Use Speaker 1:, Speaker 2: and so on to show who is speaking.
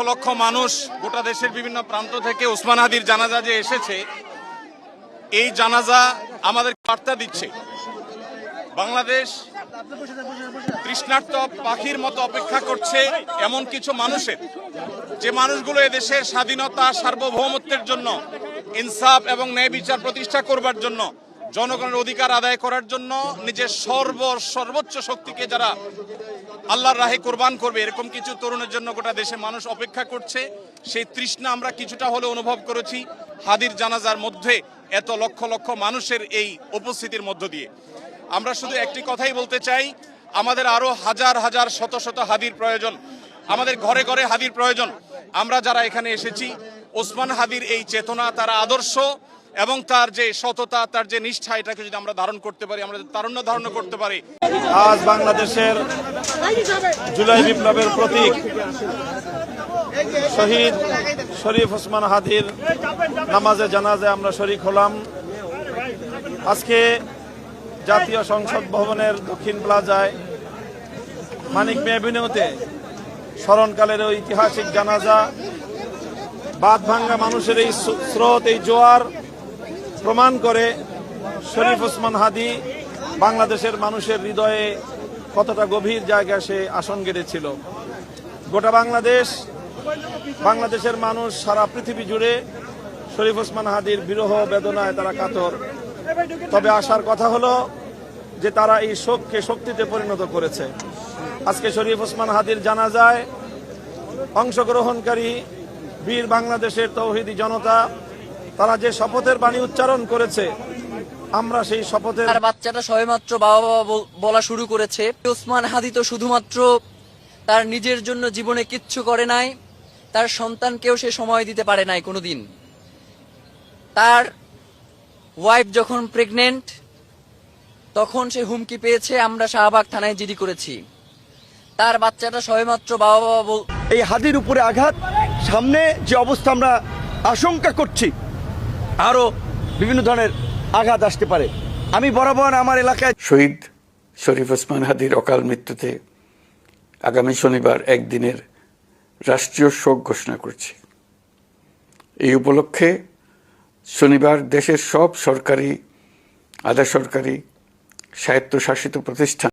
Speaker 1: লক্ষ মানুষ গোটা দেশের বিভিন্ন প্রান্ত থেকে ওসমান হাদির জানাজা যে এসেছে, এই জানাজা আমাদের বার্তা দিচ্ছে বাংলাদেশ তৃষ্ণার্ত পাখির মতো অপেক্ষা করছে এমন কিছু মানুষের, যে মানুষগুলো এদেশের স্বাধীনতা সার্বভৌমত্বের জন্য, ইনসাফ এবং ন্যায় বিচার প্রতিষ্ঠা করবার জন্য, জনগণের অধিকার আদায় করার জন্য নিজের সর্বোচ্চ শক্তিকে যারা আল্লাহর রাহে কোরবান করবে, এরকম কিছু তরুণের জন্য গোটা দেশে মানুষ অপেক্ষা করছে। সেই তৃষ্ণা আমরা কিছুটা হলে অনুভব করেছি হাদির জানাজার মধ্যে, এত লক্ষ লক্ষ মানুষের এই উপস্থিতির মধ্য দিয়ে। আমরা শুধু একটি কথাই বলতে চাই, আমাদের আরো হাজার হাজার শত শত হাদির প্রয়োজন, আমাদের ঘরে ঘরে হাদির প্রয়োজন। আমরা যারা এখানে এসেছি, ওসমান হাদির এই চেতনা, তার আদর্শ এবং তার যে সততা, তার যে নিষ্ঠা, এটাকে যদি আমরা ধারণ করতে পারি, আমরা তারুণ্য ধারণ করতে পারি।
Speaker 2: আজ বাংলাদেশের জুলাই বিপ্লবের প্রতীক শহীদ শরীফ ওসমান হাদির নামাজে জানাজে আমরা শরীক হলাম। আজকে জাতীয় সংসদ ভবনের দক্ষিণ প্লাজায় মানিক মিয়া এভিনিউতে স্মরণকালের ঐতিহাসিক জানাজা, বাঁধ ভাঙ্গা মানুষের এই স্রোত, এই জোয়ার প্রমাণ করে শরীফ ওসমান হাদি বাংলাদেশের মানুষের হৃদয়ে কতটা গভীর জায়গায় সে আসন গেড়েছিল। গোটা বাংলাদেশের মানুষ সারা পৃথিবী জুড়ে শরীফ ওসমান হাদির বিরহ বেদনায় তারা কাতর। তবে আসার কথা হলো যে তারা এই শোককে শক্তিতে পরিণত করেছে। আজকে শরীফ ওসমান হাদির জানাজায় অংশগ্রহণকারী বীর বাংলাদেশের তৌহিদি জনতা, তারা যে শপথের বাণী উচ্চারণ করেছে, আমরা সেই শপথের,
Speaker 3: তার বাচ্চাটা সবেমাত্র বাবা বাবা বলা শুরু করেছে। ওসমান হাদি তো শুধুমাত্র তার নিজের জন্য জীবনে কিচ্ছু করে নাই, তার সন্তানকেও সে সময় দিতে পারে নাই কোনোদিন। তার ওয়াইফ যখন প্রেগনেন্ট, তখন সে হুমকি পেয়েছে, আমরা শাহবাগ থানায় জিডি করেছি। তার বাচ্চাটা সবেমাত্র বাবা বাবা
Speaker 4: এই হাদির উপরে আঘাত, সামনে যে অবস্থা আমরা আশঙ্কা করছি আরো বিভিন্ন ধরনের আঘাত আসতে পারে। আমি বরাবর আমার এলাকায়
Speaker 5: শহীদ শরীফ ওসমান হাদির অকাল মৃত্যুতে আগামী শনিবার একদিনের রাষ্ট্রীয় শোক ঘোষণা করছি। এই উপলক্ষে শনিবার দেশের সব সরকারি, আধা সরকারি, স্বায়ত্তশাসিত প্রতিষ্ঠান